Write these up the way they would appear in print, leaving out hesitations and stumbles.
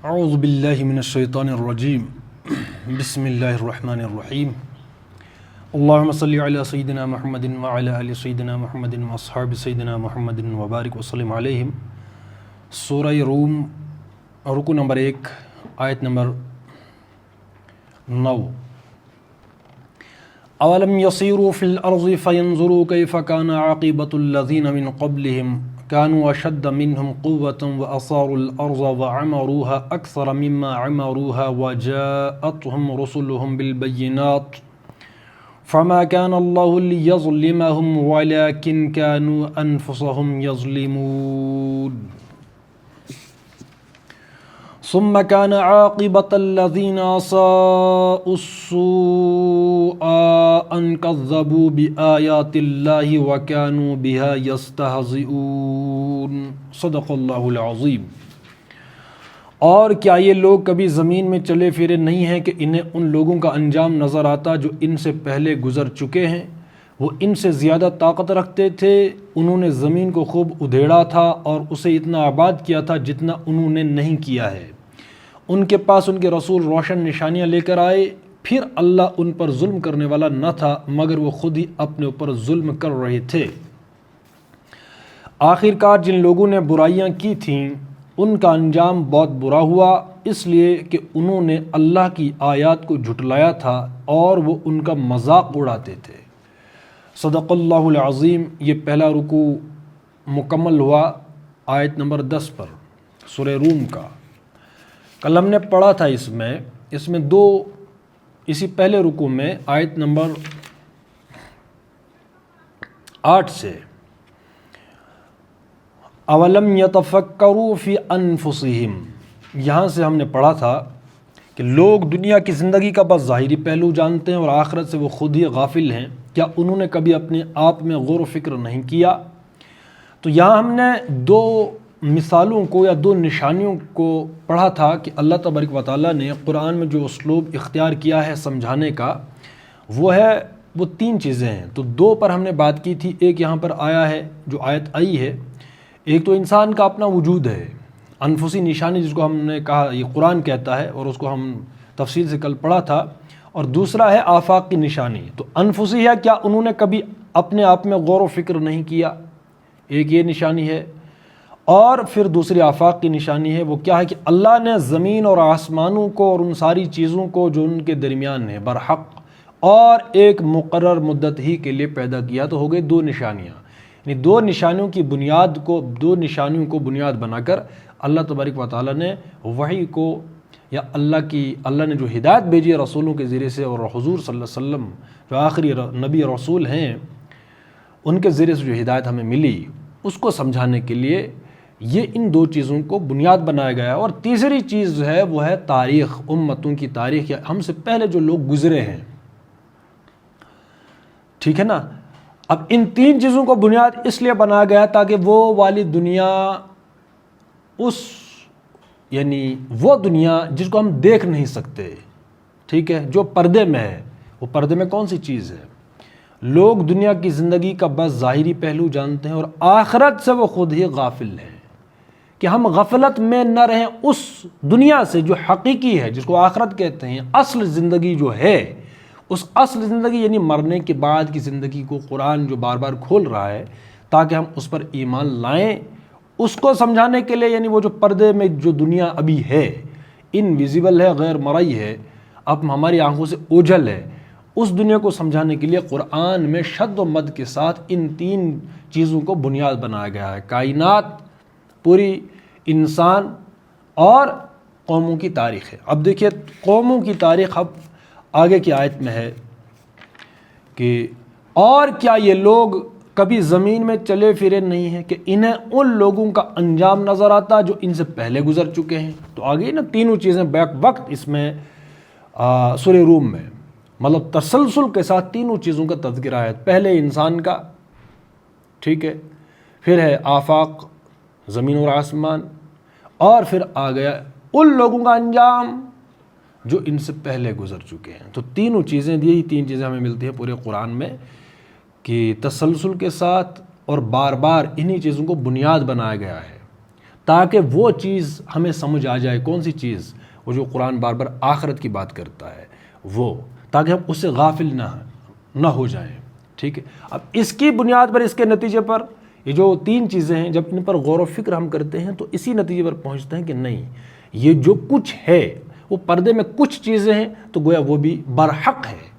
اعوذ باللہ من الشیطان الرجیم بسم اللہ الرحمن الرحیم اللہم صلی علی سیدنا محمد وعلی آل سیدنا محمد واصحاب سیدنا محمد وبارک وسلم علیہم۔ سورہ روم رکو نمبر 1 آیت نمبر 9۔ اولم یسیروا فی الارض فینظروا کیف کان عاقبۃ الذین من قبلہم كانوا أشد منهم قوة وأصاروا الأرض وعمروها أكثر مما عمروها وجاءتهم رسلهم بالبينات فما كان الله ليظلمهم ولكن كانوا أنفسهم يظلمون ثم كان عاقبة الذين أساءوا السوء أن كذبوا بآيات الله وكانوا بها يستهزئون۔ صدق اللہ العظیم۔ اور کیا یہ لوگ کبھی زمین میں چلے پھرے نہیں ہیں کہ انہیں ان لوگوں کا انجام نظر آتا جو ان سے پہلے گزر چکے ہیں؟ وہ ان سے زیادہ طاقت رکھتے تھے، انہوں نے زمین کو خوب ادھیڑا تھا اور اسے اتنا آباد کیا تھا جتنا انہوں نے نہیں کیا ہے۔ ان کے پاس ان کے رسول روشن نشانیاں لے کر آئے، پھر اللہ ان پر ظلم کرنے والا نہ تھا مگر وہ خود ہی اپنے اوپر ظلم کر رہے تھے۔ آخرکار جن لوگوں نے برائیاں کی تھیں ان کا انجام بہت برا ہوا، اس لیے کہ انہوں نے اللہ کی آیات کو جھٹلایا تھا اور وہ ان کا مذاق اڑاتے تھے۔ صدق اللہ العظیم۔ یہ پہلا رکوع مکمل ہوا آیت نمبر 10 پر سورہ روم کا۔ کل ہم نے پڑھا تھا اس میں اسی پہلے رکوع میں آیت نمبر 8 سے اولم یتفکروا فی انفسہم، یہاں سے ہم نے پڑھا تھا کہ لوگ دنیا کی زندگی کا بس ظاہری پہلو جانتے ہیں اور آخرت سے وہ خود ہی غافل ہیں۔ کیا انہوں نے کبھی اپنے آپ میں غور و فکر نہیں کیا؟ تو یہاں ہم نے 2 مثالوں کو یا 2 نشانیوں کو پڑھا تھا کہ اللہ تبارک و تعالیٰ نے قرآن میں جو اسلوب اختیار کیا ہے سمجھانے کا، وہ 3 چیزیں ہیں۔ تو 2 پر ہم نے بات کی تھی۔ ایک یہاں پر آیا ہے جو آیت آئی ہے، ایک تو انسان کا اپنا وجود ہے، انفسی نشانی جس کو ہم نے کہا یہ قرآن کہتا ہے اور اس کو ہم تفصیل سے کل پڑھا تھا، اور دوسرا ہے آفاق کی نشانی۔ تو انفسی ہے، کیا انہوں نے کبھی اپنے آپ میں غور و فکر نہیں کیا، ایک یہ نشانی ہے۔ اور پھر دوسری آفاق کی نشانی ہے، وہ کیا ہے کہ اللہ نے زمین اور آسمانوں کو اور ان ساری چیزوں کو جو ان کے درمیان ہے برحق اور ایک مقرر مدت ہی کے لیے پیدا کیا۔ تو ہو گئے 2 نشانیاں، یعنی 2 نشانیوں کو بنیاد بنا کر اللہ تبارک و تعالیٰ نے وحی کو یا اللہ نے جو ہدایت بھیجی ہے رسولوں کے ذریعے سے، اور حضور صلی اللہ علیہ وسلم جو آخری نبی رسول ہیں ان کے ذریعے سے جو ہدایت ہمیں ملی اس کو سمجھانے کے لیے یہ ان 2 چیزوں کو بنیاد بنایا گیا ہے۔ اور تیسری چیز جو ہے وہ ہے تاریخ، امتوں کی تاریخ، یا ہم سے پہلے جو لوگ گزرے ہیں، ٹھیک ہے نا۔ اب ان 3 چیزوں کو بنیاد اس لیے بنایا گیا تاکہ وہ والی دنیا، وہ دنیا جس کو ہم دیکھ نہیں سکتے، ٹھیک ہے، جو پردے میں ہے، وہ پردے میں کون سی چیز ہے؟ لوگ دنیا کی زندگی کا بس ظاہری پہلو جانتے ہیں اور آخرت سے وہ خود ہی غافل ہیں، کہ ہم غفلت میں نہ رہیں اس دنیا سے جو حقیقی ہے، جس کو آخرت کہتے ہیں، اصل زندگی جو ہے، اس اصل زندگی یعنی مرنے کے بعد کی زندگی کو قرآن جو بار بار کھول رہا ہے تاکہ ہم اس پر ایمان لائیں، اس کو سمجھانے کے لیے، یعنی وہ جو پردے میں جو دنیا ابھی ہے، انویزیبل ہے، غیر مرئی ہے، اب ہماری آنکھوں سے اوجھل ہے، اس دنیا کو سمجھانے کے لیے قرآن میں شد و مد کے ساتھ ان 3 چیزوں کو بنیاد بنایا گیا ہے: کائنات، پوری انسان اور قوموں کی تاریخ ہے۔ اب دیکھیے قوموں کی تاریخ اب آگے کی آیت میں ہے کہ اور کیا یہ لوگ کبھی زمین میں چلے پھرے نہیں ہیں کہ انہیں ان لوگوں کا انجام نظر آتا جو ان سے پہلے گزر چکے ہیں۔ تو آگے نا 3 چیزیں بیک وقت اس میں سورہ روم میں، مطلب تسلسل کے ساتھ 3 چیزوں کا تذکرہ ہے۔ پہلے انسان کا، ٹھیک ہے، پھر ہے آفاق، زمین اور آسمان، اور پھر آ گیا ان لوگوں کا انجام جو ان سے پہلے گزر چکے ہیں۔ تو 3 چیزیں، یہی 3 چیزیں ہمیں ملتی ہیں پورے قرآن میں کہ تسلسل کے ساتھ اور بار بار انہی چیزوں کو بنیاد بنایا گیا ہے۔ تاکہ وہ چیز ہمیں سمجھ آ جائے. کون سی چیز؟ وہ جو قرآن بار بار آخرت کی بات کرتا ہے وہ، تاکہ ہم اس سے غافل نہ ہو جائیں. ٹھیک ہے. اب اس کی بنیاد پر، اس کے نتیجے پر، یہ جو 3 چیزیں ہیں جب ان پر غور و فکر ہم کرتے ہیں تو اسی نتیجے پر پہنچتے ہیں کہ نہیں، یہ جو کچھ ہے وہ پردے میں کچھ چیزیں ہیں تو گویا وہ بھی برحق ہے،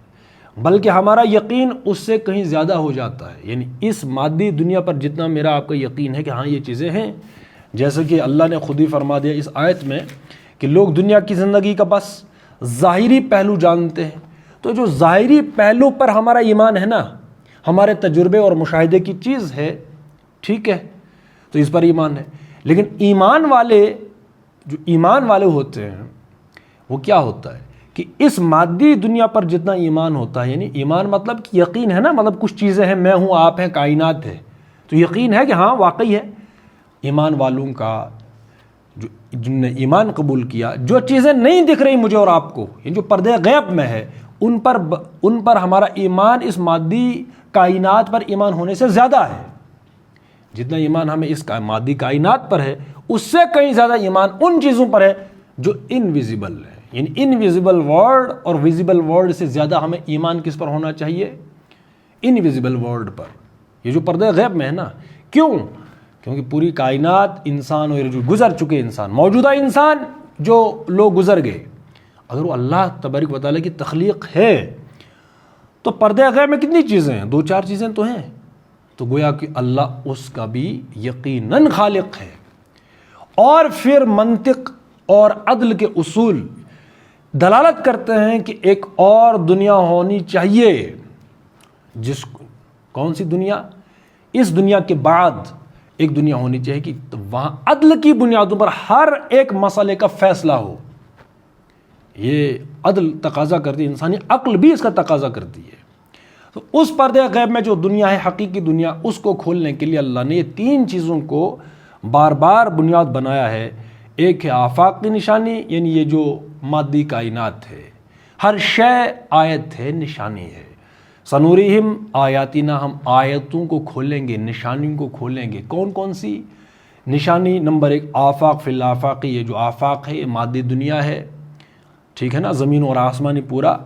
بلکہ ہمارا یقین اس سے کہیں زیادہ ہو جاتا ہے. یعنی اس مادی دنیا پر جتنا میرا آپ کا یقین ہے کہ ہاں یہ چیزیں ہیں، جیسا کہ اللہ نے خود ہی فرما دیا اس آیت میں کہ لوگ دنیا کی زندگی کا بس ظاہری پہلو جانتے ہیں. تو جو ظاہری پہلو پر ہمارا ایمان ہے نا، ہمارے تجربے اور مشاہدے کی چیز ہے، ٹھیک ہے، تو اس پر ایمان ہے. لیکن ایمان والے ہوتے ہیں وہ کیا ہوتا ہے کہ اس مادی دنیا پر جتنا ایمان ہوتا ہے، یعنی ایمان مطلب کہ یقین ہے نا، مطلب کچھ چیزیں ہیں، میں ہوں، آپ ہیں، کائنات ہے، تو یقین ہے کہ ہاں واقعی ہے. ایمان والوں کا جن نے ایمان قبول کیا، جو چیزیں نہیں دکھ رہی مجھے اور آپ کو، یہ جو پردے غیب میں ہے، ان پر ہمارا ایمان اس مادی کائنات پر ایمان ہونے سے زیادہ ہے. جتنا ایمان ہمیں اس مادی کائنات پر ہے اس سے کہیں زیادہ ایمان ان چیزوں پر ہے جو انویزیبل ہے. یعنی انویزیبل ورلڈ اور ویزیبل ورلڈ سے زیادہ ہمیں ایمان کس پر ہونا چاہیے؟ انویزیبل ورلڈ پر، یہ جو پردے غیب میں ہے نا. کیوں؟ کیونکہ پوری کائنات، انسان اور جو گزر چکے انسان، موجودہ انسان جو لوگ گزر گئے، اگر وہ اللہ تبارک و تعالیٰ کی تخلیق ہے تو پردے غیب میں کتنی چیزیں ہیں؟ 2-4 چیزیں تو ہیں. تو گویا کہ اللہ اس کا بھی یقیناً خالق ہے. اور پھر منطق اور عدل کے اصول دلالت کرتے ہیں کہ ایک اور دنیا ہونی چاہیے. کون سی دنیا؟ اس دنیا کے بعد ایک دنیا ہونی چاہیے کہ وہاں عدل کی بنیادوں پر ہر ایک مسئلے کا فیصلہ ہو. یہ عدل تقاضا کرتی ہے، انسانی عقل بھی اس کا تقاضا کرتی ہے. تو اس پردے غیب میں جو دنیا ہے، حقیقی دنیا، اس کو کھولنے کے لیے اللہ نے یہ 3 چیزوں کو بار بار بنیاد بنایا ہے. ایک ہے آفاق کی نشانی، یعنی یہ جو مادی کائنات ہے، ہر شے آیت ہے، نشانی ہے. سنوریہم آیاتنا، ہم آیتوں کو کھولیں گے، نشانیوں کو کھولیں گے. کون سی نشانی؟ نمبر 1 آفاق فی الآفاقی، یہ جو آفاق ہے یہ مادی دنیا ہے، ٹھیک ہے نا، زمین اور آسمانی پورا.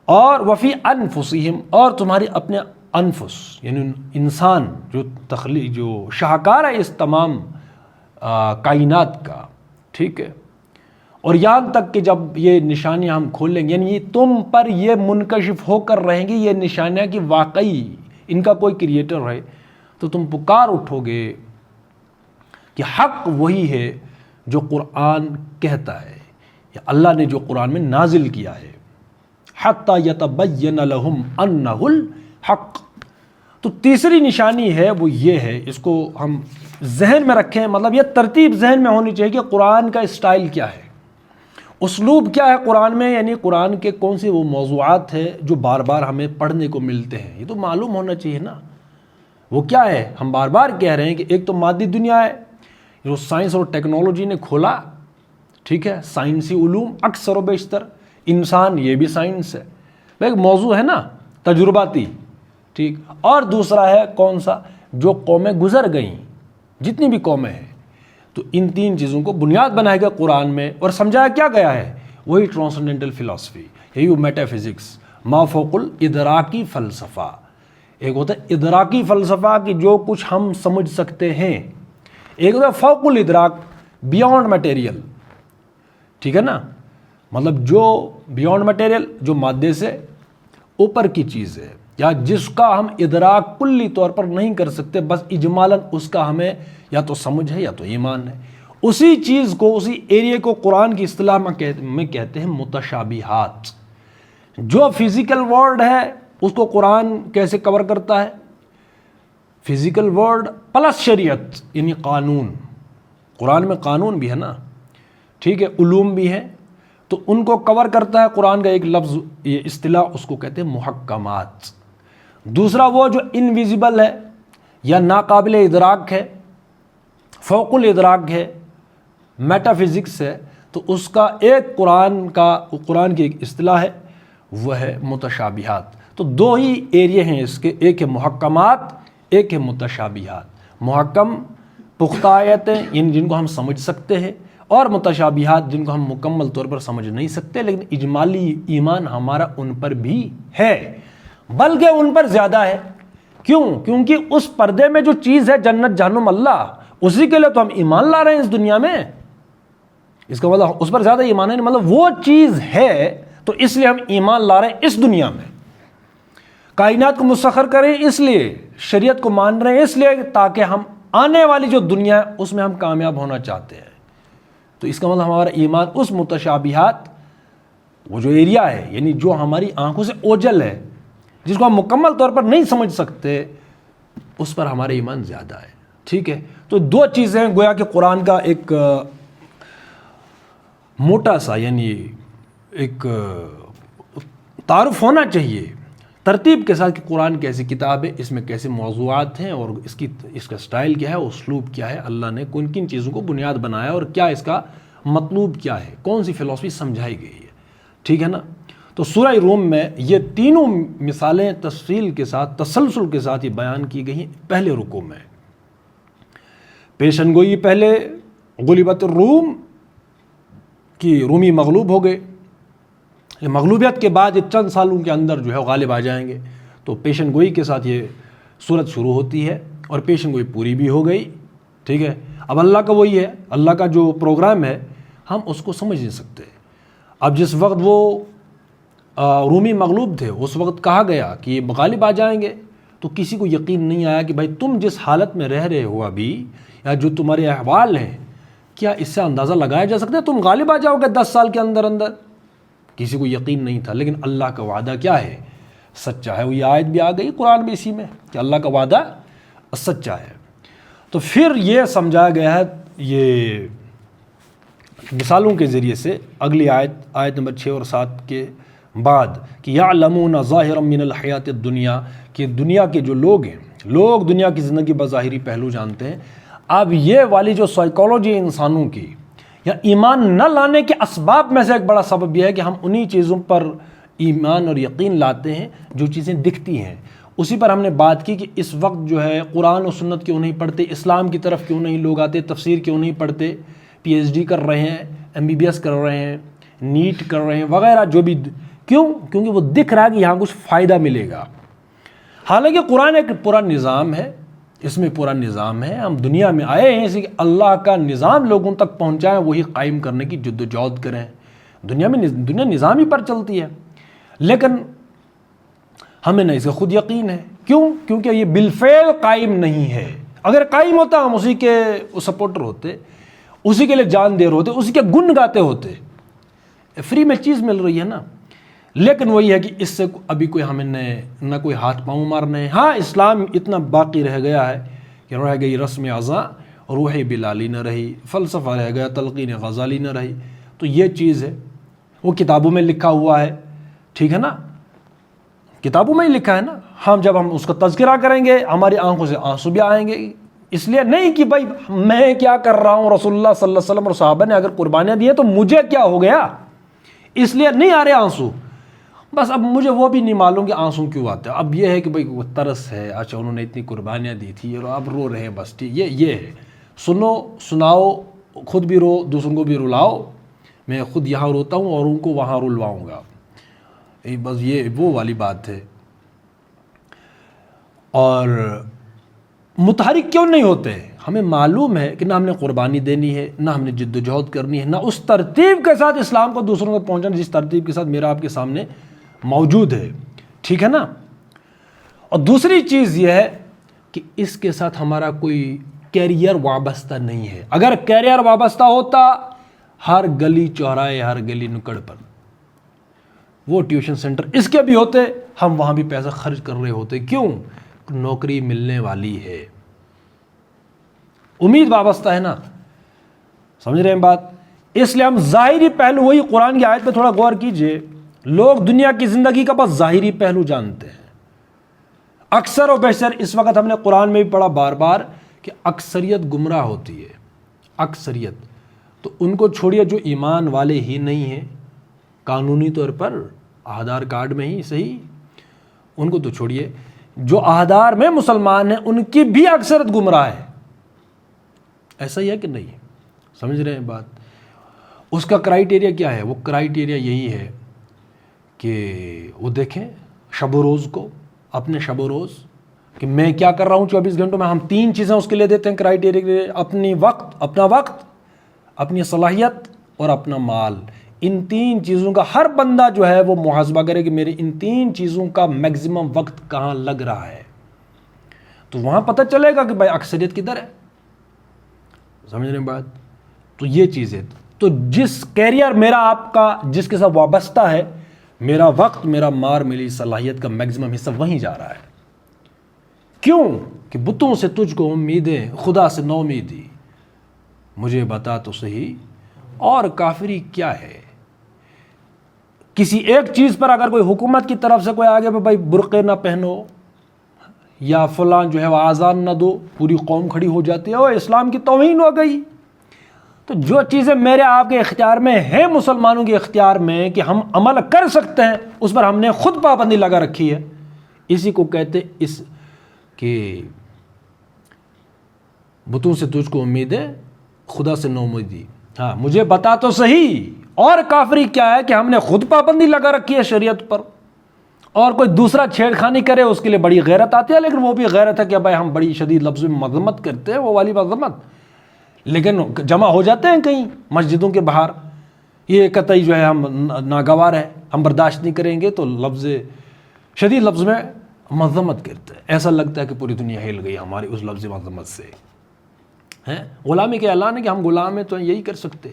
اور وفی انفسہم، اور تمہاری اپنے انفس، یعنی انسان جو شاہکار ہے اس تمام کائنات کا، ٹھیک ہے. اور یہاں تک کہ جب یہ نشانیاں ہم کھولیں گے، یعنی تم پر یہ منکشف ہو کر رہیں گی یہ نشانیاں کہ واقعی ان کا کوئی کریٹر ہے، تو تم پکار اٹھو گے کہ حق وہی ہے جو قرآن کہتا ہے، یا اللہ نے جو قرآن میں نازل کیا ہے. حتی یتبین لہم انہ الحق. تو تیسری نشانی ہے وہ یہ ہے، اس کو ہم ذہن میں رکھیں، مطلب یہ ترتیب ذہن میں ہونی چاہیے کہ قرآن کا اسٹائل کیا ہے، اسلوب کیا ہے قرآن میں. یعنی قرآن کے کون سے وہ موضوعات ہیں جو بار بار ہمیں پڑھنے کو ملتے ہیں، یہ تو معلوم ہونا چاہیے نا. وہ کیا ہے؟ ہم بار بار کہہ رہے ہیں کہ ایک تو مادی دنیا ہے جو سائنس اور ٹیکنالوجی نے کھولا، ٹھیک ہے، سائنسی علوم اکثر و بیشتر، انسان یہ بھی سائنس ہے، ایک موضوع ہے نا تجرباتی، ٹھیک. اور دوسرا ہے کون سا؟ جو قومیں گزر گئیں، جتنی بھی قومیں ہیں، تو ان 3 چیزوں کو بنیاد بنایا گیا قرآن میں. اور سمجھایا کیا گیا ہے؟ وہی ٹرانسنڈنٹل فلسفی، یہی وہ میٹا فزکس، ما فوق الادراکی فلسفہ. ایک ہوتا ہے ادراکی فلسفہ کہ جو کچھ ہم سمجھ سکتے ہیں، ایک ہوتا ہے فوق الادراک، بیونڈ میٹیریل، ٹھیک ہے نا، مطلب جو بیونڈ میٹیریل، جو مادے سے اوپر کی چیز ہے، یا جس کا ہم ادراک کلی طور پر نہیں کر سکتے، بس اجمالاً اس کا ہمیں یا تو سمجھ ہے یا تو ایمان ہے. اسی چیز کو، اسی ایریے کو قرآن کی اصطلاح میں کہتے ہیں متشابہات. جو فزیکل ورلڈ ہے اس کو قرآن کیسے کور کرتا ہے؟ فزیکل ورلڈ پلس شریعت، یعنی قانون. قرآن میں قانون بھی ہے نا، ٹھیک ہے، علوم بھی ہیں، تو ان کو کور کرتا ہے قرآن کا ایک لفظ، یہ اصطلاح، اس کو کہتے ہیں محکمات. دوسرا وہ جو انویزیبل ہے یا ناقابل ادراک ہے، فوق الادراک ہے، میٹا فزکس ہے، تو اس کا ایک قرآن کی ایک اصطلاح ہے، وہ ہے متشابہات. تو 2 ہی ایریے ہیں اس کے، ایک ہے محکمات، ایک ہے متشابہات. محکم پختہ آیتیں یعنی جن کو ہم سمجھ سکتے ہیں، اور متشابہات جن کو ہم مکمل طور پر سمجھ نہیں سکتے، لیکن اجمالی ایمان ہمارا ان پر بھی ہے، بلکہ ان پر زیادہ ہے۔ کیوں؟ کیونکہ اس پردے میں جو چیز ہے جنت جہنم اللہ، اسی کے لیے تو ہم ایمان لا رہے ہیں اس دنیا میں۔ اس کا مطلب اس پر زیادہ ایمان ہے، مطلب وہ چیز ہے تو اس لیے ہم ایمان لا رہے ہیں اس دنیا میں۔ کائنات کو مسخر کریں اس لیے، شریعت کو مان رہے ہیں اس لیے تاکہ ہم آنے والی جو دنیا ہے اس میں ہم کامیاب ہونا چاہتے ہیں۔ تو اس کا مطلب ہمارا ایمان اس متشابہات، وہ جو ایریا ہے یعنی جو ہماری آنکھوں سے اوجھل ہے، جس کو ہم مکمل طور پر نہیں سمجھ سکتے، اس پر ہمارا ایمان زیادہ ہے۔ ٹھیک ہے، تو دو چیزیں گویا کہ قرآن کا ایک موٹا سا یعنی ایک تعارف ہونا چاہیے ترتیب کے ساتھ کہ قرآن کیسی کتاب ہے، اس میں کیسے موضوعات ہیں، اور اس کا سٹائل کیا ہے، اسلوب کیا ہے، اللہ نے کن کن چیزوں کو بنیاد بنایا اور کیا اس کا مطلوب کیا ہے، کون سی فلسفی سمجھائی گئی ہے۔ ٹھیک ہے نا؟ تو سورہ روم میں یہ تینوں مثالیں تفصیل کے ساتھ، تسلسل کے ساتھ یہ بیان کی گئی ہیں۔ پہلے رکوع میں پیشن گوئی، پہلے غلبت الروم کہ رومی مغلوب ہو گئے، مغلوبیت کے بعد یہ چند سالوں کے اندر جو ہے غالب آ جائیں گے، تو پیشن گوئی کے ساتھ یہ صورت شروع ہوتی ہے، اور پیشن گوئی پوری بھی ہو گئی۔ ٹھیک ہے، اب اللہ کا وہی ہے، اللہ کا جو پروگرام ہے ہم اس کو سمجھ نہیں سکتے۔ اب جس وقت وہ رومی مغلوب تھے اس وقت کہا گیا کہ یہ غالب آ جائیں گے، تو کسی کو یقین نہیں آیا کہ بھائی تم جس حالت میں رہ رہے ہو ابھی، یا جو تمہارے احوال ہیں، کیا اس سے اندازہ لگایا جا سکتا ہے تم غالب آ جاؤ گے 10 سال کے اندر اندر؟ کسی کو یقین نہیں تھا، لیکن اللہ کا وعدہ کیا ہے؟ سچا ہے۔ وہ یہ آیت بھی آ گئی قرآن میں اسی میں کہ اللہ کا وعدہ سچا ہے۔ تو پھر یہ سمجھایا گیا ہے یہ مثالوں کے ذریعے سے، اگلی آیت نمبر 6 اور 7 کے بعد کہ یعلمون ظاہرا من الحیات الدنیا، کہ دنیا کے جو لوگ ہیں، لوگ دنیا کی زندگی بظاہری پہلو جانتے ہیں۔ اب یہ والی جو سائیکالوجی انسانوں کی، یا ایمان نہ لانے کے اسباب میں سے ایک بڑا سبب یہ ہے کہ ہم انہی چیزوں پر ایمان اور یقین لاتے ہیں جو چیزیں دکھتی ہیں۔ اسی پر ہم نے بات کی کہ اس وقت جو ہے قرآن و سنت کیوں نہیں پڑھتے، اسلام کی طرف کیوں نہیں لوگ آتے، تفسیر کیوں نہیں پڑھتے، پی ایچ ڈی کر رہے ہیں، MBBS کر رہے ہیں، نیٹ کر رہے ہیں وغیرہ جو بھی، کیوں؟ کیونکہ وہ دکھ رہا ہے کہ یہاں کچھ فائدہ ملے گا۔ حالانکہ قرآن ایک پورا نظام ہے، اس میں پورا نظام ہے، ہم دنیا میں آئے ہیں اسی کہ اللہ کا نظام لوگوں تک پہنچائیں، وہی قائم کرنے کی جد و جہد کریں۔ دنیا نظام ہی پر چلتی ہے، لیکن ہمیں نہ اس کا خود یقین ہے۔ کیوں؟ کیونکہ یہ بالفعل قائم نہیں ہے۔ اگر قائم ہوتا ہم اسی کے سپورٹر ہوتے، اسی کے لیے جان دیر ہوتے، اسی کے گن گاتے ہوتے۔ فری میں چیز مل رہی ہے نا، لیکن وہی ہے کہ اس سے ابھی کوئی ہمیں نہ کوئی ہاتھ پاؤں مارنے ہیں۔ ہاں، اسلام اتنا باقی رہ گیا ہے کہ رہ گئی رسم اعضاء، روح بلالی نہ رہی، فلسفہ رہ گیا، تلقین غزالی نہ رہی۔ تو یہ چیز ہے، وہ کتابوں میں لکھا ہوا ہے، ٹھیک ہے نا، کتابوں میں ہی لکھا ہے نا۔ جب ہم اس کا تذکرہ کریں گے ہماری آنکھوں سے آنسو بھی آئیں گے، اس لیے نہیں کہ بھائی میں کیا کر رہا ہوں، رسول اللہ صلی اللہ علیہ وسلم اور صحابہ نے اگر قربانیاں دی ہیں تو مجھے کیا ہو گیا، اس لیے نہیں آ رہے آنسو۔ بس اب مجھے وہ بھی نہیں معلوم کہ آنسو کیوں آتے ہیں۔ اب یہ ہے کہ بھائی وہ ترس ہے، اچھا انہوں نے اتنی قربانیاں دی تھی اور اب رو رہے ہیں، بس ٹھیک، یہ ہے، سنو، سناؤ، خود بھی رو، دوسروں کو بھی رلاؤ، میں خود یہاں روتا ہوں اور ان کو وہاں رلواؤں گا، بس یہ وہ والی بات ہے۔ اور متحرک کیوں نہیں ہوتے؟ ہمیں معلوم ہے کہ نہ ہم نے قربانی دینی ہے، نہ ہم نے جد و جہد کرنی ہے، نہ اس ترتیب کے ساتھ اسلام کو دوسروں تک پہنچانا جس ترتیب کے ساتھ میرا آپ کے سامنے موجود ہے، ٹھیک ہے نا۔ اور دوسری چیز یہ ہے کہ اس کے ساتھ ہمارا کوئی کیریئر وابستہ نہیں ہے۔ اگر کیریئر وابستہ ہوتا، ہر گلی چوراہے، ہر گلی نکڑ پر وہ ٹیوشن سینٹر اس کے بھی ہوتے، ہم وہاں بھی پیسہ خرچ کر رہے ہوتے۔ کیوں؟ نوکری ملنے والی ہے، امید وابستہ ہے نا، سمجھ رہے ہیں بات؟ اس لیے ہم ظاہری پہلو، وہی قرآن کی آیت پہ تھوڑا غور کیجئے، لوگ دنیا کی زندگی کا بس ظاہری پہلو جانتے ہیں۔ اکثر و بیشتر اس وقت ہم نے قرآن میں بھی پڑھا بار بار کہ اکثریت گمراہ ہوتی ہے، اکثریت۔ تو ان کو چھوڑیے جو ایمان والے ہی نہیں ہیں، قانونی طور پر آدھار کارڈ میں ہی صحیح، ان کو تو چھوڑیے، جو آدھار میں مسلمان ہیں ان کی بھی اکثرت گمراہ ہے۔ ایسا ہی ہے کہ نہیں؟ سمجھ رہے ہیں بات؟ اس کا کرائیٹیریا کیا ہے؟ وہ کرائیٹیریا یہی ہے کہ وہ دیکھیں شب و روز کو، اپنے شب و روز کہ میں کیا کر رہا ہوں 24 گھنٹوں میں. ہم 3 چیزیں اس کے لیے دیتے ہیں کرائیٹیریا کے لیے، اپنا وقت، اپنی صلاحیت اور اپنا مال. ان 3 چیزوں کا ہر بندہ جو ہے وہ محاسبہ کرے کہ میرے ان 3 چیزوں کا میگزیمم وقت کہاں لگ رہا ہے، تو وہاں پتہ چلے گا کہ بھائی اکثریت کدھر ہے. سمجھ رہے ہیں بات؟ تو یہ چیز ہے. تو جس کیریئر میرا آپ کا جس کے ساتھ وابستہ ہے، میرا وقت، میرا مال، میری صلاحیت کا میگزیمم حصہ وہیں جا رہا ہے. کیوں؟ کہ بتوں سے تجھ کو امیدیں، خدا سے نو امیدی، مجھے بتا تو صحیح اور کافری کیا ہے. کسی ایک چیز پر اگر کوئی حکومت کی طرف سے کوئی آگے پہ بھائی برقعے نہ پہنو یا فلاں جو ہے وہ آزان نہ دو، پوری قوم کھڑی ہو جاتی ہے، اور اسلام کی توہین ہو گئی. تو جو چیزیں میرے آپ کے اختیار میں ہیں، مسلمانوں کے اختیار میں کہ ہم عمل کر سکتے ہیں، اس پر ہم نے خود پابندی لگا رکھی ہے. اسی کو کہتے اس کہ بتوں سے تجھ کو امید ہے، خدا سے نو امیدی. ہاں مجھے بتا تو صحیح اور کافری کیا ہے کہ ہم نے خود پابندی لگا رکھی ہے شریعت پر، اور کوئی دوسرا چھیڑ خانی کرے اس کے لیے بڑی غیرت آتی ہے. لیکن وہ بھی غیرت ہے کہ بھائی ہم بڑی شدید لفظ میں مذمت کرتے ہیں، وہ والی مذمت، لیکن جمع ہو جاتے ہیں کہیں مسجدوں کے باہر، یہ قطعی جو ہے ہم ناگوار ہے، ہم برداشت نہیں کریں گے، تو لفظ شدید لفظ میں مذمت کرتے ہیں. ایسا لگتا ہے کہ پوری دنیا ہل گئی ہماری اس لفظ مذمت سے. غلامی کے اعلان ہے کہ ہم غلام ہیں تو یہی کر سکتے.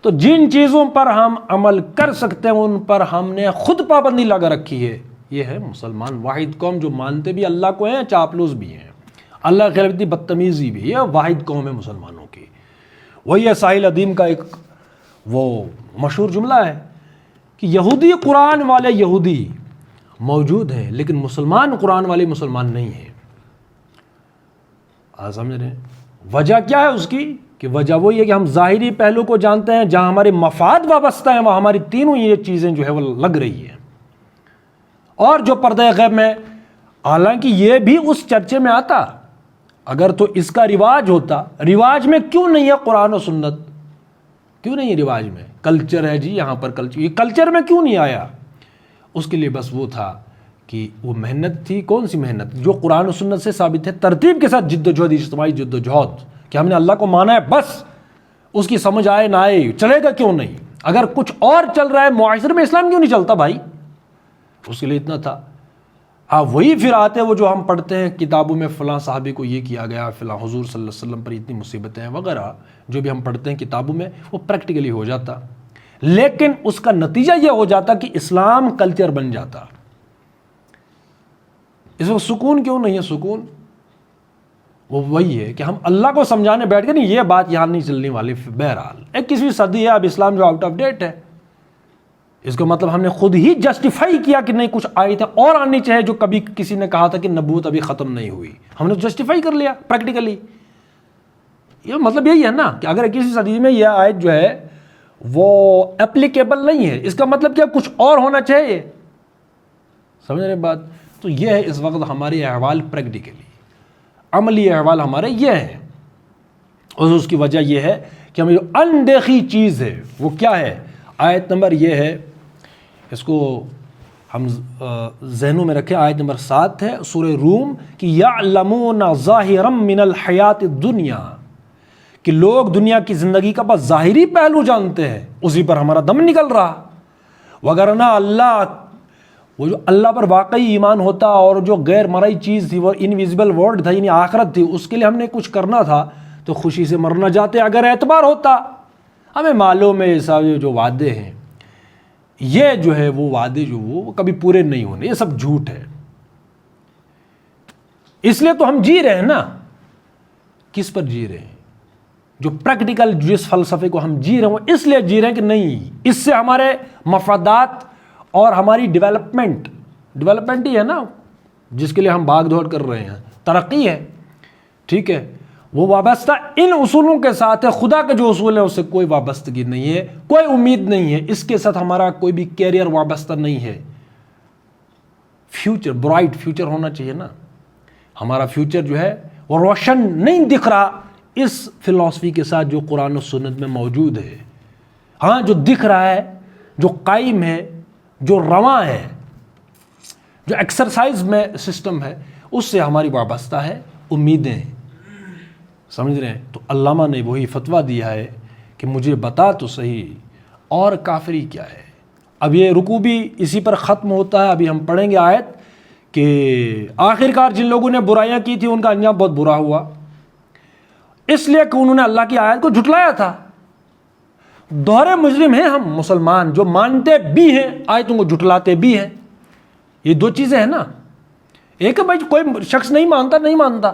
تو جن چیزوں پر ہم عمل کر سکتے ہیں ان پر ہم نے خود پابندی لگا رکھی ہے. یہ ہے مسلمان واحد قوم جو مانتے بھی اللہ کو ہیں، چاپلوس بھی ہیں، اللہ کے خلاف اتنی بدتمیزی بھی ہے. واحد قوم ہے مسلمانوں کی. وہی ہے ساحل ادیم کا ایک وہ مشہور جملہ ہے کہ یہودی قرآن والے یہودی موجود ہیں لیکن مسلمان قرآن والے مسلمان نہیں ہیں. آپ سمجھ رہے ہیں وجہ کیا ہے اس کی؟ کہ وجہ وہی ہے کہ ہم ظاہری پہلو کو جانتے ہیں، جہاں ہمارے مفاد وابستہ ہیں وہاں ہماری تینوں یہ چیزیں جو ہے وہ لگ رہی ہیں. اور جو پردہ غیب میں، حالانکہ یہ بھی اس چرچے میں آتا، اگر تو اس کا رواج ہوتا. رواج میں کیوں نہیں ہے قرآن و سنت؟ کیوں نہیں ہے رواج میں؟ کلچر ہے جی یہاں پر کلچر، یہ کلچر میں کیوں نہیں آیا؟ اس کے لیے بس وہ تھا کہ وہ محنت تھی. کون سی محنت؟ جو قرآن و سنت سے ثابت ہے، ترتیب کے ساتھ جد و جہد، اجتماعی جد و جہد، کہ ہم نے اللہ کو مانا ہے، بس اس کی سمجھ آئے نہ آئے چلے گا کیوں نہیں. اگر کچھ اور چل رہا ہے معاشرے میں، اسلام کیوں نہیں چلتا بھائی؟ اس کے لیے اتنا تھا. ہاں وہی پھر آتے وہ جو ہم پڑھتے ہیں کتابوں میں، فلاں صحابی کو یہ کیا گیا، فلاں حضور صلی اللہ علیہ وسلم پر اتنی مصیبتیں ہیں وغیرہ، جو بھی ہم پڑھتے ہیں کتابوں میں وہ پریکٹیکلی ہو جاتا. لیکن اس کا نتیجہ یہ ہو جاتا کہ اسلام کلچر بن جاتا. اس وقت سکون کیوں نہیں ہے؟ سکون وہ وہی ہے کہ ہم اللہ کو سمجھانے بیٹھ کے، نہیں یہ بات یہاں نہیں چلنے والی. بہرحال 21ویں صدی ہے، اب اسلام جو آؤٹ آف ڈیٹ ہے، اس کا مطلب ہم نے خود ہی جسٹیفائی کیا کہ نہیں کچھ آیتیں اور آنی چاہیے جو کبھی کسی نے کہا تھا کہ نبوت ابھی ختم نہیں ہوئی، ہم نے جسٹیفائی کر لیا پریکٹیکلی. یہ مطلب یہی ہے نا کہ اگر 21ویں صدی میں یہ آیت جو ہے وہ اپلیکیبل نہیں ہے، اس کا مطلب کیا کچھ اور ہونا چاہیے. سمجھ رہے بات؟ تو یہ ہے اس وقت ہمارے احوال، پریکٹیکلی عملی احوال ہمارے یہ ہیں. اور اس کی وجہ یہ ہے کہ ہمیں جو اندیکھی چیز ہے وہ کیا ہے؟ آیت نمبر یہ ہے، اس کو ہم ذہنوں میں رکھیں. آیت نمبر 7 ہے سورہ روم کہ یعلمون ظاہرا من الحیات الدنیا، کہ لوگ دنیا کی زندگی کا بس ظاہری پہلو جانتے ہیں، اسی پر ہمارا دم نکل رہا. وگرنہ اللہ، وہ جو اللہ پر واقعی ایمان ہوتا اور جو غیر مرئی چیز تھی، وہ انویزیبل ورلڈ تھا یعنی آخرت تھی، اس کے لیے ہم نے کچھ کرنا تھا تو خوشی سے مرنا جاتے اگر اعتبار ہوتا. ہمیں معلوم ہے یہ جو وعدے ہیں، یہ جو ہے وہ وعدے جو وہ کبھی پورے نہیں ہونے، یہ سب جھوٹ ہے. اس لیے تو ہم جی رہے ہیں نا. کس پر جی رہے ہیں؟ جو پریکٹیکل جس فلسفے کو ہم جی رہے ہیں وہ اس لیے جی رہے ہیں کہ نہیں اس سے ہمارے مفادات اور ہماری ڈیولپمنٹ ہی ہے نا جس کے لیے ہم بھاگ دوڑ کر رہے ہیں، ترقی ہے. ٹھیک ہے، وہ وابستہ ان اصولوں کے ساتھ ہے. خدا کے جو اصول ہیں اس سے کوئی وابستگی نہیں ہے، کوئی امید نہیں ہے، اس کے ساتھ ہمارا کوئی بھی کیریئر وابستہ نہیں ہے. فیوچر، برائٹ فیوچر ہونا چاہیے نا. ہمارا فیوچر جو ہے وہ روشن نہیں دکھ رہا، اس فلسفی کے ساتھ جو قرآن و سنت میں موجود ہے، ہاں جو دکھ رہا ہے، جو قائم ہے، جو رواں ہے، جو ایکسرسائز میں سسٹم ہے، اس سے ہماری وابستہ ہے امیدیں، سمجھ رہے ہیں؟ تو علامہ نے وہی فتویٰ دیا ہے کہ مجھے بتا تو صحیح اور کافری کیا ہے۔ اب یہ رکوع بھی اسی پر ختم ہوتا ہے، ابھی ہم پڑھیں گے آیت کہ آخرکار جن لوگوں نے برائیاں کی تھی ان کا انجام بہت برا ہوا، اس لیے کہ انہوں نے اللہ کی آیت کو جھٹلایا تھا۔ دوہرے مجرم ہیں ہم مسلمان، جو مانتے بھی ہیں آیتوں کو جھٹلاتے بھی ہیں۔ یہ دو چیزیں ہیں نا، ایک ہے بھائی کوئی شخص نہیں مانتا،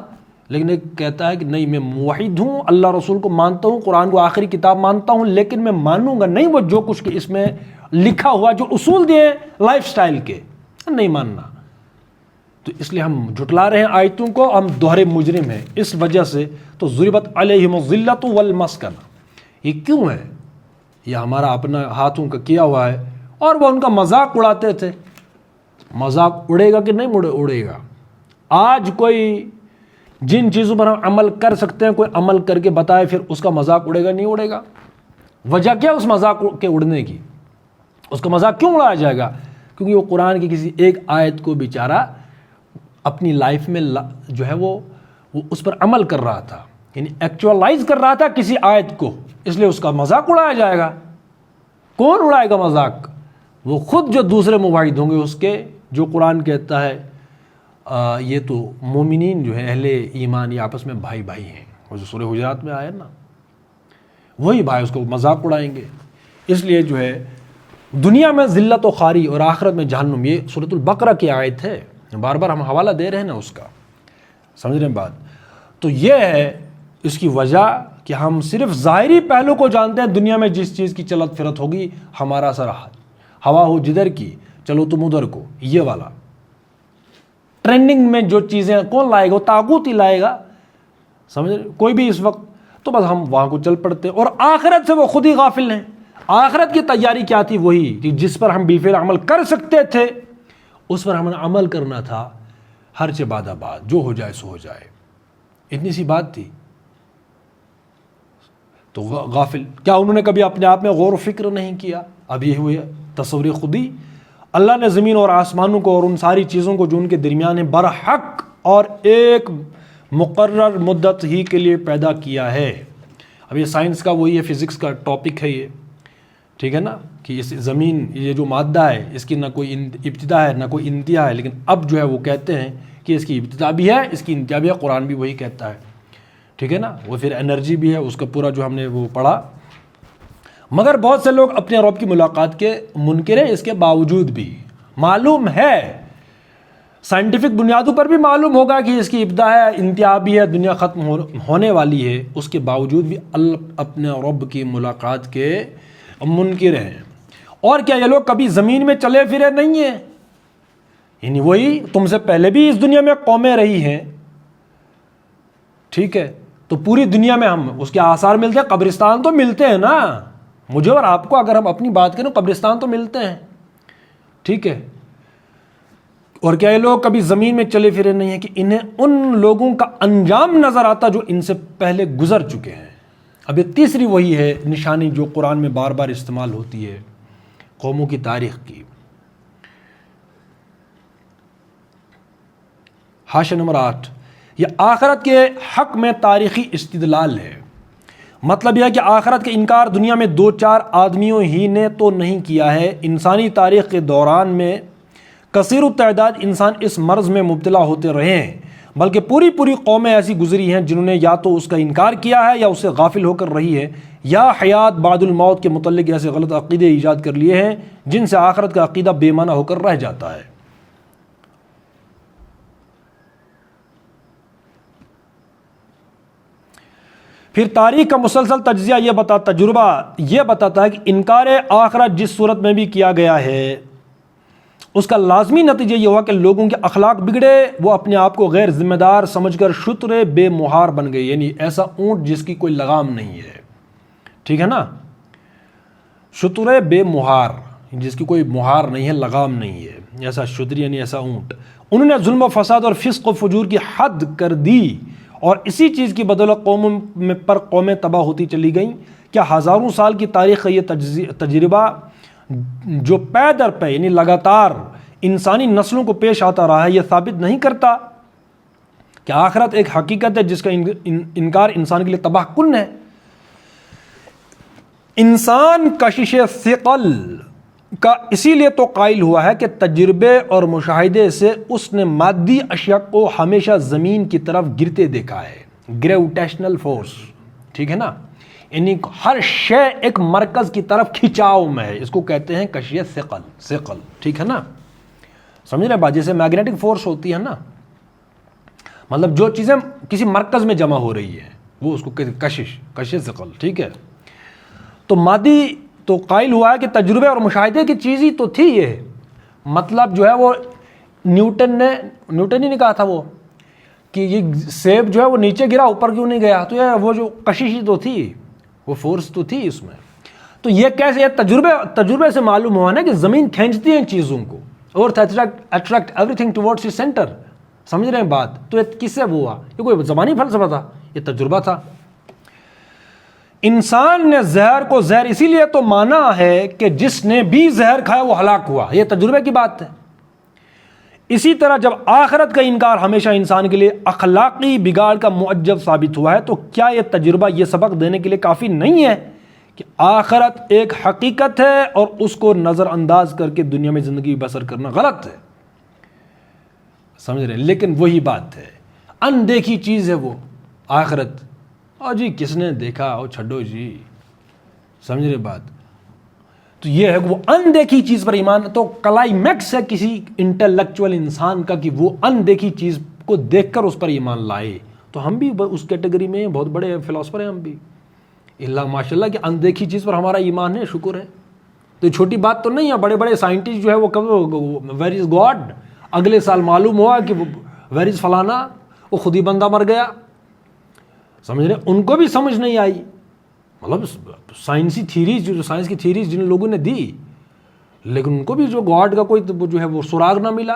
لیکن ایک کہتا ہے کہ نہیں میں موحد ہوں، اللہ رسول کو مانتا ہوں، قرآن کو آخری کتاب مانتا ہوں، لیکن میں مانوں گا نہیں وہ جو کچھ اس میں لکھا ہوا، جو اصول دیے لائف سٹائل کے، نہیں ماننا۔ تو اس لیے ہم جھٹلا رہے ہیں آیتوں کو، ہم دوہرے مجرم ہیں اس وجہ سے۔ تو ضربت علیہم الذلۃ والمسکنہ، یہ کیوں ہے؟ یہ ہمارا اپنا ہاتھوں کا کیا ہوا ہے، اور وہ ان کا مذاق اڑاتے تھے۔ مذاق اڑے گا کہ نہیں اڑے گا؟ آج کوئی جن چیزوں پر ہم عمل کر سکتے ہیں، کوئی عمل کر کے بتائے، پھر اس کا مذاق اڑے گا نہیں اڑے گا؟ وجہ کیا اس مذاق کے اڑنے کی؟ اس کا مذاق کیوں اڑایا جائے گا؟ کیونکہ وہ قرآن کی کسی ایک آیت کو بیچارہ اپنی لائف میں جو ہے وہ اس پر عمل کر رہا تھا، یعنی ایکچوالائز کر رہا تھا کسی آیت کو، اس لیے اس کا مذاق اڑایا جائے گا۔ کون اڑائے گا مذاق؟ وہ خود جو دوسرے موحد ہوں گے اس کے، جو قرآن کہتا ہے یہ تو مومنین جو ہے اہل ایمان یہ آپس میں بھائی بھائی ہیں، وہ جو سورہ حجرات میں آیا نا، وہی بھائی اس کو مذاق اڑائیں گے۔ اس لیے جو ہے دنیا میں ذلت و خواری اور آخرت میں جہنم، یہ سورۃ البقرہ کی آیت ہے، بار بار ہم حوالہ دے رہے ہیں نا اس کا، سمجھ رہے ہیں بات؟ تو یہ ہے اس کی وجہ کہ ہم صرف ظاہری پہلو کو جانتے ہیں، دنیا میں جس چیز کی چلت پھرت ہوگی ہمارا اثر ہوا ہو جدھر کی چلو تم ادھر کو، یہ والا ٹرینڈنگ میں جو چیزیں کون لائے گا؟ وہ طاغوت ہی لائے گا، سمجھ رہے؟ کوئی بھی اس وقت، تو بس ہم وہاں کو چل پڑتے، اور آخرت سے وہ خود ہی غافل ہیں۔ آخرت کی تیاری کیا تھی؟ وہی کہ جس پر ہم بالفعل عمل کر سکتے تھے اس پر ہمیں عمل کرنا تھا، ہر چہ بعد آباد، جو ہو جائے سو ہو جائے، اتنی سی بات تھی۔ تو غافل، کیا انہوں نے کبھی اپنے آپ میں غور و فکر نہیں کیا؟ اب یہ ہوئے تصور خودی۔ اللہ نے زمین اور آسمانوں کو اور ان ساری چیزوں کو جو ان کے درمیان ہیں برحق اور ایک مقرر مدت ہی کے لیے پیدا کیا ہے۔ اب یہ سائنس کا وہی ہے، فزکس کا ٹاپک ہے یہ، ٹھیک ہے نا، کہ اس زمین یہ جو مادہ ہے اس کی نہ کوئی ابتدا ہے نہ کوئی انتہا ہے، لیکن اب جو ہے وہ کہتے ہیں کہ اس کی ابتدا بھی ہے، اس کی انتہا بھی ہے، قرآن بھی وہی کہتا ہے، ٹھیک ہے نا۔ وہ پھر انرجی بھی ہے اس کا پورا جو ہم نے وہ پڑھا۔ مگر بہت سے لوگ اپنے رب کی ملاقات کے منکر ہیں، اس کے باوجود بھی معلوم ہے، سائنٹیفک بنیادوں پر بھی معلوم ہوگا کہ اس کی ابتدا ہے، انتہا بھی ہے، دنیا ختم ہونے والی ہے، اس کے باوجود بھی اللہ اپنے رب کی ملاقات کے منکر ہیں۔ اور کیا یہ لوگ کبھی زمین میں چلے پھرے نہیں ہیں؟ یعنی وہی تم سے پہلے بھی اس دنیا میں قومیں رہی ہیں، ٹھیک ہے، تو پوری دنیا میں ہم اس کے آثار ملتے ہیں، قبرستان تو ملتے ہیں نا، مجھے اور آپ کو اگر ہم اپنی بات کریں قبرستان تو ملتے ہیں، ٹھیک ہے۔ اور کیا یہ لوگ کبھی زمین میں چلے پھرے نہیں ہیں کہ انہیں ان لوگوں کا انجام نظر آتا جو ان سے پہلے گزر چکے ہیں؟ اب یہ تیسری وہی ہے نشانی جو قرآن میں بار بار استعمال ہوتی ہے قوموں کی تاریخ کی۔ حاشیہ نمبر 8، یہ آخرت کے حق میں تاریخی استدلال ہے۔ مطلب یہ ہے کہ آخرت کا انکار دنیا میں 2-4 آدمیوں ہی نے تو نہیں کیا ہے، انسانی تاریخ کے دوران میں کثیر التعداد انسان اس مرض میں مبتلا ہوتے رہے ہیں، بلکہ پوری قومیں ایسی گزری ہیں جنہوں نے یا تو اس کا انکار کیا ہے یا اس سے غافل ہو کر رہی ہے، یا حیات بعد الموت کے متعلق ایسے غلط عقیدے ایجاد کر لیے ہیں جن سے آخرت کا عقیدہ بے معنی ہو کر رہ جاتا ہے۔ پھر تاریخ کا مسلسل تجزیہ تجربہ یہ بتاتا ہے کہ انکار آخرت جس صورت میں بھی کیا گیا ہے اس کا لازمی نتیجہ یہ ہوا کہ لوگوں کے اخلاق بگڑے، وہ اپنے آپ کو غیر ذمہ دار سمجھ کر شتر بے مہار بن گئے، یعنی ایسا اونٹ جس کی کوئی لگام نہیں ہے، ٹھیک ہے نا، شتر بے مہار جس کی کوئی مہار نہیں ہے، لگام نہیں ہے، ایسا شتر یعنی ایسا اونٹ۔ انہوں نے ظلم و فساد اور فسق و فجور کی حد کر دی اور اسی چیز کی بدولت قومیں تباہ ہوتی چلی گئیں. کیا ہزاروں سال کی تاریخ کا یہ تجربہ جو پے در پے یعنی لگاتار انسانی نسلوں کو پیش آتا رہا ہے یہ ثابت نہیں کرتا کہ آخرت ایک حقیقت ہے جس کا انکار انسان کے لیے تباہ کن ہے؟ انسان کشش ثقل کا اسی لیے تو قائل ہوا ہے کہ تجربے اور مشاہدے سے اس نے مادی اشیاء کو ہمیشہ زمین کی طرف گرتے دیکھا ہے. گریویٹیشنل فورس، ٹھیک ہے نا، یعنی ہر شے ایک مرکز کی طرف کھینچاؤ میں ہے. اس کو کہتے ہیں کشش ثقل، ٹھیک ہے نا، سمجھ رہے بات؟ جیسے میگنیٹک فورس ہوتی ہے نا، مطلب جو چیزیں کسی مرکز میں جمع ہو رہی ہے وہ اس کو کہتے ہیں کشش ثقل، ٹھیک ہے. تو مادی تو قائل ہوا ہے کہ تجربے اور مشاہدے کی چیز ہی تو تھی یہ. مطلب جو ہے وہ نیوٹن ہی نے کہا تھا وہ کہ یہ سیب جو ہے وہ نیچے گرا اوپر کیوں نہیں گیا، تو یہ وہ جو کشش ہی تو تھی، وہ فورس تو تھی اس میں. تو یہ کیسے، یہ تجربے سے معلوم ہوا نا کہ زمین کھینچتی ہے ان چیزوں کو اور attract everything towards its center. سمجھ رہے ہیں بات؟ تو یہ کس سے ہوا؟ یہ کوئی زبانی فلسفہ تھا، یہ تجربہ تھا. انسان نے زہر کو زہر اسی لیے تو مانا ہے کہ جس نے بھی زہر کھایا وہ ہلاک ہوا. یہ تجربے کی بات ہے. اسی طرح جب آخرت کا انکار ہمیشہ انسان کے لیے اخلاقی بگاڑ کا معجب ثابت ہوا ہے تو کیا یہ تجربہ یہ سبق دینے کے لیے کافی نہیں ہے کہ آخرت ایک حقیقت ہے اور اس کو نظر انداز کر کے دنیا میں زندگی بسر کرنا غلط ہے؟ سمجھ رہے ہیں؟ لیکن وہی بات ہے، اندیکھی چیز ہے وہ آخرت. اور جی کس نے دیکھا، او چھڈو جی، سمجھ رہے بات؟ تو یہ ہے وہ اندیکھی چیز پر ایمان. تو کلائمیکس ہے کسی انٹلیکچوئل انسان کا کہ وہ اندیکھی چیز کو دیکھ کر اس پر ایمان لائے. تو ہم بھی اس کیٹیگری میں بہت بڑے فلاسفر ہیں ہم بھی، اللہ ماشاء اللہ کہ اندیکھی چیز پر ہمارا ایمان ہے، شکر ہے. تو چھوٹی بات تو نہیں ہے. بڑے بڑے سائنٹسٹ جو ہے وہ ویر از گاڈ، اگلے سال معلوم ہوا کہ ویر از فلانا، وہ خود ہی بندہ مر گیا. سمجھ رہے؟ ان کو بھی سمجھ نہیں آئی، مطلب سائنسی تھیریز جو سائنس کی تھیریز جن لوگوں نے دی، لیکن ان کو بھی جو گاڈ کا کوئی جو ہے وہ سراغ نہ ملا.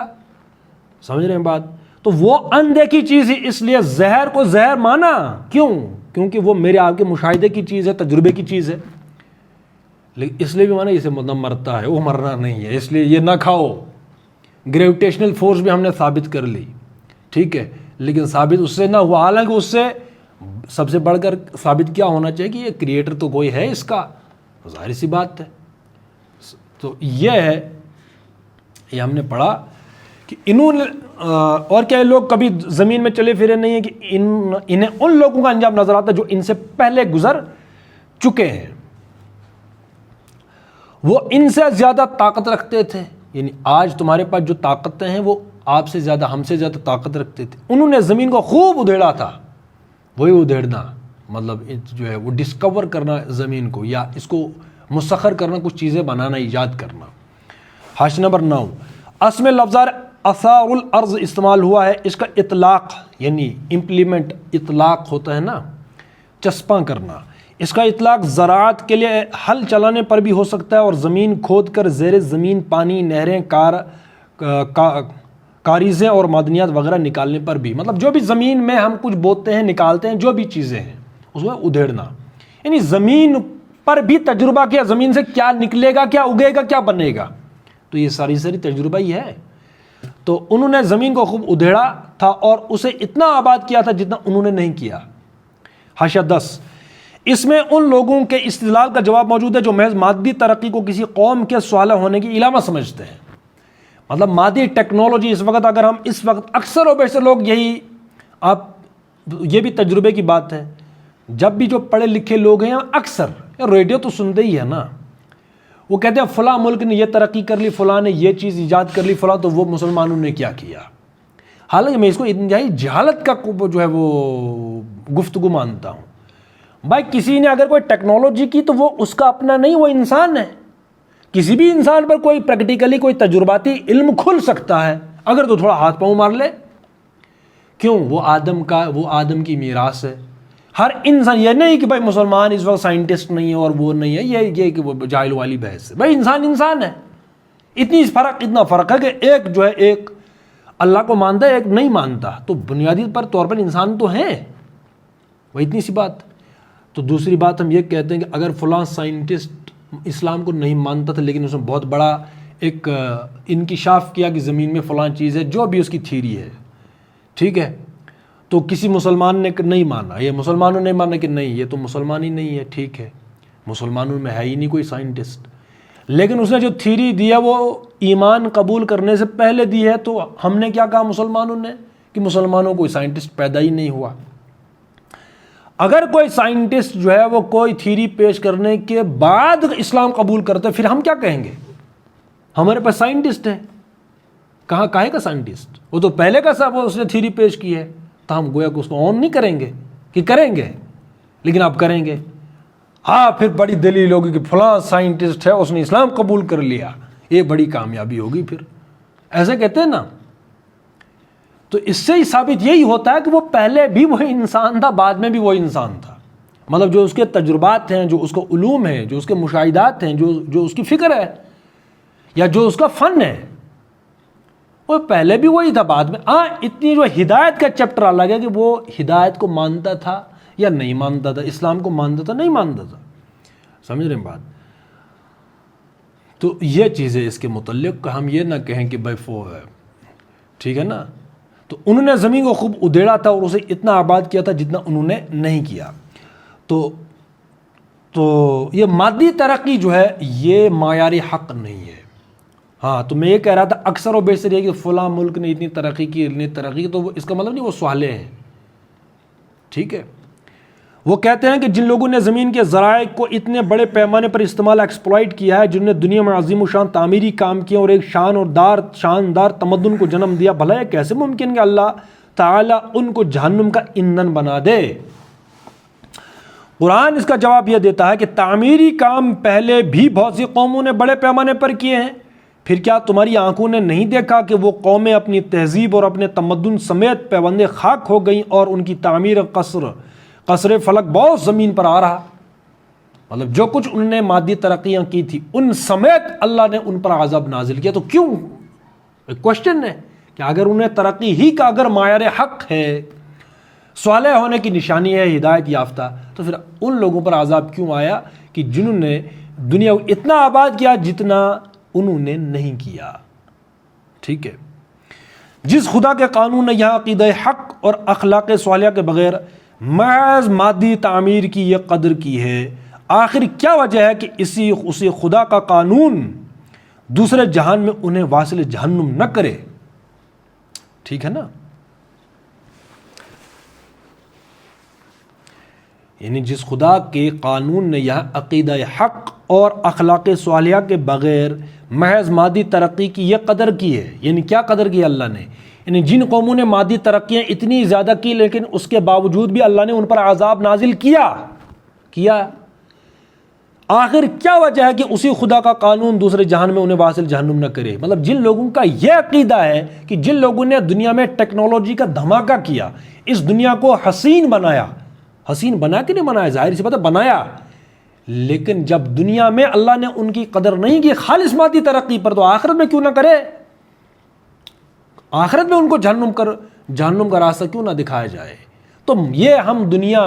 سمجھ رہے ہیں بات؟ تو وہ اندیکھی چیز ہی اس لیے زہر کو زہر مانا. کیوں؟ کیونکہ وہ میرے آپ کے مشاہدے کی چیز ہے، تجربے کی چیز ہے. لیکن اس لیے بھی مانا اسے مطلب مرتا ہے، وہ مرنا نہیں ہے، اس لیے یہ نہ کھاؤ. گریویٹیشنل فورس بھی ہم نے ثابت کر لی، ٹھیک ہے، لیکن ثابت اس سے نہ ہوا. حالانکہ اس سے سب سے بڑھ کر ثابت کیا ہونا چاہیے کہ یہ کریٹر تو کوئی ہے اس کا، ظاہر سی بات ہے. تو یہ ہے، یہ ہم نے پڑھا کہ انہوں نے اور کیا لوگ کبھی زمین میں چلے پھرے نہیں ہیں کہ انہیں ان لوگوں کا انجام نظر آتا ہے جو ان سے پہلے گزر چکے ہیں. وہ ان سے زیادہ طاقت رکھتے تھے، یعنی آج تمہارے پاس جو طاقتیں ہیں وہ آپ سے زیادہ، ہم سے زیادہ طاقت رکھتے تھے. انہوں نے زمین کو خوب ادھیڑا تھا. وہی ادھیڑنا مطلب جو ہے وہ ڈسکور کرنا زمین کو، یا اس کو مسخر کرنا، کچھ چیزیں بنانا، ایجاد کرنا. حاشیہ نمبر 9، اسم لفظار اثار الارض استعمال ہوا ہے. اس کا اطلاق یعنی امپلیمنٹ، اطلاق ہوتا ہے نا، چسپاں کرنا. اس کا اطلاق زراعت کے لیے ہل چلانے پر بھی ہو سکتا ہے اور زمین کھود کر زیر زمین پانی، نہریں، کاریزیں اور معدنیات وغیرہ نکالنے پر بھی. مطلب جو بھی زمین میں ہم کچھ بوتے ہیں، نکالتے ہیں، جو بھی چیزیں ہیں اس کو ادھیڑنا. یعنی زمین پر بھی تجربہ کیا، زمین سے کیا نکلے گا، کیا اگے گا، کیا بنے گا. تو یہ ساری تجربہ ہی ہے. تو انہوں نے زمین کو خوب ادھیڑا تھا اور اسے اتنا آباد کیا تھا جتنا انہوں نے نہیں کیا. حاشیہ 10، اس میں ان لوگوں کے استدلال کا جواب موجود ہے جو محض مادی ترقی کو کسی قوم کے صالح ہونے کی علامت سمجھتے ہیں. مطلب مادی ٹیکنالوجی اس وقت، اگر ہم اس وقت اکثر و بیشتر لوگ یہی، آپ یہ بھی تجربے کی بات ہے، جب بھی جو پڑھے لکھے لوگ ہیں اکثر ریڈیو تو سنتے ہی ہے نا، وہ کہتے ہیں فلاں ملک نے یہ ترقی کر لی، فلاں نے یہ چیز ایجاد کر لی، فلاں تو وہ مسلمانوں نے کیا کیا. حالانکہ میں اس کو انتہائی جہالت کا جو ہے وہ گفتگو مانتا ہوں. بھائی کسی نے اگر کوئی ٹیکنالوجی کی تو وہ اس کا اپنا نہیں، وہ انسان ہے. کسی بھی انسان پر کوئی پریکٹیکلی کوئی تجرباتی علم کھل سکتا ہے اگر تو تھوڑا ہاتھ پاؤں مار لے. کیوں؟ وہ آدم کی میراث ہے. ہر انسان، یہ نہیں کہ بھائی مسلمان اس وقت سائنٹسٹ نہیں ہے اور وہ نہیں ہے، یہ کہ وہ جاہل والی بحث ہے. بھائی انسان ہے. اتنا فرق ہے کہ ایک جو ہے ایک اللہ کو مانتا ہے، ایک نہیں مانتا. تو بنیادی طور پر انسان تو ہیں. وہ اتنی سی بات. تو دوسری بات ہم یہ کہتے ہیں کہ اگر فلاں سائنٹسٹ اسلام کو نہیں مانتا تھا لیکن اس نے بہت بڑا ایک انکشاف کیا کہ زمین میں فلاں چیز ہے، جو بھی اس کی تھیوری ہے، ٹھیک ہے، تو کسی مسلمان نے نہیں مانا، یہ مسلمانوں نے مانا کہ نہیں یہ تو مسلمان ہی نہیں ہے، ٹھیک ہے، مسلمانوں میں ہے ہی نہیں کوئی سائنٹسٹ، لیکن اس نے جو تھیوری دی ہے وہ ایمان قبول کرنے سے پہلے دی ہے، تو ہم نے کیا کہا مسلمانوں نے کہ مسلمانوں کوئی سائنٹسٹ پیدا ہی نہیں ہوا. اگر کوئی سائنٹسٹ جو ہے وہ کوئی تھیوری پیش کرنے کے بعد اسلام قبول کرتا ہے، پھر ہم کیا کہیں گے؟ ہمارے پاس سائنٹسٹ ہے. کہاں کاہے کا سائنٹسٹ؟ وہ تو پہلے کا صاحب اس نے تھیوری پیش کی ہے، تو ہم گویا کہ اس کو آن نہیں کریں گے کہ کریں گے، لیکن آپ کریں گے. ہاں پھر بڑی دلیل ہوگی کہ فلاں سائنٹسٹ ہے اس نے اسلام قبول کر لیا، یہ بڑی کامیابی ہوگی. پھر ایسے کہتے ہیں نا. تو اس سے ہی ثابت یہی ہوتا ہے کہ وہ پہلے بھی وہی انسان تھا، بعد میں بھی وہی انسان تھا. مطلب جو اس کے تجربات ہیں، جو اس کو علوم ہیں، جو اس کے مشاہدات ہیں، جو اس کی فکر ہے یا جو اس کا فن ہے، وہ پہلے بھی وہی تھا، بعد میں. ہاں اتنی جو ہدایت کا چیپٹر الگ ہے کہ وہ ہدایت کو مانتا تھا یا نہیں مانتا تھا، اسلام کو مانتا تھا نہیں مانتا تھا. سمجھ رہے ہیں بات؟ تو یہ چیزیں اس کے متعلق ہم یہ نہ کہیں کہ بھائی فو ہے، ٹھیک ہے نا. تو انہوں نے زمین کو خوب ادھیڑا تھا اور اسے اتنا آباد کیا تھا جتنا انہوں نے نہیں کیا. تو یہ مادی ترقی جو ہے یہ معیار حق نہیں ہے. ہاں تو میں یہ کہہ رہا تھا اکثر و بیشتر یہ کہ فلاں ملک نے اتنی ترقی کی، اتنی ترقی کی، تو اس کا مطلب نہیں وہ صالح ہیں، ٹھیک ہے. وہ کہتے ہیں کہ جن لوگوں نے زمین کے ذرائع کو اتنے بڑے پیمانے پر استعمال ایکسپلائٹ کیا ہے، جنہوں نے دنیا میں عظیم و شان تعمیری کام کیا اور ایک شاندار تمدن کو جنم دیا، بھلا یہ کیسے ممکن کہ اللہ تعالیٰ ان کو جہنم کا ایندھن بنا دے؟ قرآن اس کا جواب یہ دیتا ہے کہ تعمیری کام پہلے بھی بہت سی قوموں نے بڑے پیمانے پر کیے ہیں. پھر کیا تمہاری آنکھوں نے نہیں دیکھا کہ وہ قومیں اپنی تہذیب اور اپنے تمدن سمیت پیوندے خاک ہو گئیں اور ان کی تعمیر قصر فلک بہت زمین پر آ رہا. مطلب جو کچھ انہوں نے مادی ترقیاں کی تھی ان سمیت اللہ نے ان پر عذاب نازل کیا. تو کیوں؟ ایک کوشچن ہے کہ اگر انہیں ترقی ہی کا اگر معیار حق ہے، صالح ہونے کی نشانی ہے، ہدایت یافتہ، تو پھر ان لوگوں پر عذاب کیوں آیا کہ جنہوں نے دنیا کو اتنا آباد کیا جتنا انہوں نے نہیں کیا. ٹھیک ہے. جس خدا کے قانون نے یہاں عقیدہ حق اور اخلاق صالحہ کے بغیر محض مادی تعمیر کی یہ قدر کی ہے، آخر کیا وجہ ہے کہ اسی خدا کا قانون دوسرے جہان میں انہیں واصل جہنم نہ کرے؟ ٹھیک ہے نا. یعنی جس خدا کے قانون نے یہاں عقیدہ حق اور اخلاق صالحہ کے بغیر محض مادی ترقی کی یہ قدر کی ہے. یعنی کیا قدر کی اللہ نے؟ یعنی جن قوموں نے مادی ترقیاں اتنی زیادہ کی لیکن اس کے باوجود بھی اللہ نے ان پر عذاب نازل کیا. آخر کیا وجہ ہے کہ اسی خدا کا قانون دوسرے جہان میں انہیں واصل جہنم نہ کرے؟ مطلب جن لوگوں کا یہ عقیدہ ہے کہ جن لوگوں نے دنیا میں ٹیکنالوجی کا دھماکہ کیا، اس دنیا کو حسین بنا کے نہیں بنایا، ظاہر سی بات ہے بنایا، لیکن جب دنیا میں اللہ نے ان کی قدر نہیں کی خالص مادی ترقی پر، تو آخرت میں کیوں نہ کرے؟ آخرت میں ان کو جہنم کا راستہ کیوں نہ دکھایا جائے؟ تو یہ ہم دنیا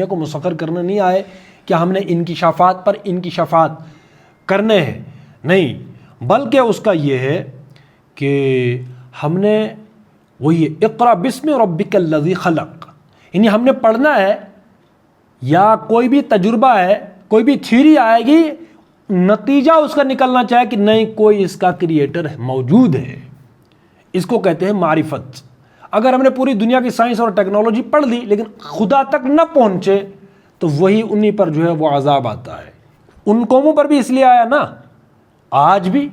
کو مسخر کرنے نہیں آئے کہ ہم نے انکشافات پر انکشافات کرنے ہیں، نہیں، بلکہ اس کا یہ ہے کہ ہم نے وہی اقرا بسم ربک الذی خلق، یعنی ہم نے پڑھنا ہے، یا کوئی بھی تجربہ ہے، کوئی بھی تھیوری آئے گی، نتیجہ اس کا نکلنا چاہے کہ نہیں کوئی اس کا کریٹر موجود ہے. اس کو کہتے ہیں معرفت. اگر ہم نے پوری دنیا کی سائنس اور ٹیکنالوجی پڑھ لی لیکن خدا تک نہ پہنچے تو وہی انہی پر جو ہے وہ عذاب آتا ہے. ان قوموں پر بھی اس لیے آیا نا، آج بھی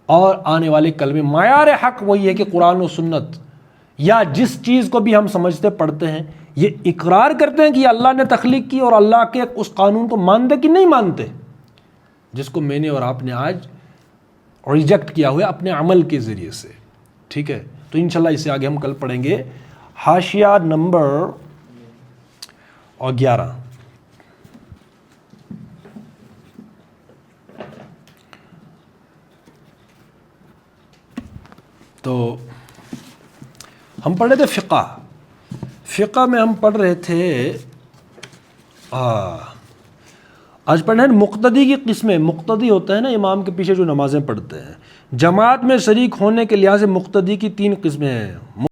اور آنے والے کل میں. معیار حق وہی ہے کہ قرآن و سنت یا جس چیز کو بھی ہم سمجھتے پڑھتے ہیں یہ اقرار کرتے ہیں کہ اللہ نے تخلیق کی اور اللہ کے اس قانون کو مانتے کہ نہیں مانتے، جس کو میں نے اور آپ نے آج ریجیکٹ کیا ہوا ہے اپنے عمل کے ذریعے سے. ٹھیک ہے. تو انشاءاللہ اس سے آگے ہم کل پڑھیں گے حاشیہ نمبر 11. تو ہم پڑھ رہے تھے فقہ میں ہم پڑھ رہے تھے، آج پڑھنا ہے مقتدی کی قسمیں. مقتدی ہوتا ہے نا امام کے پیچھے جو نمازیں پڑھتے ہیں. جماعت میں شریک ہونے کے لحاظ سے مقتدی کی 3 قسمیں ہیں.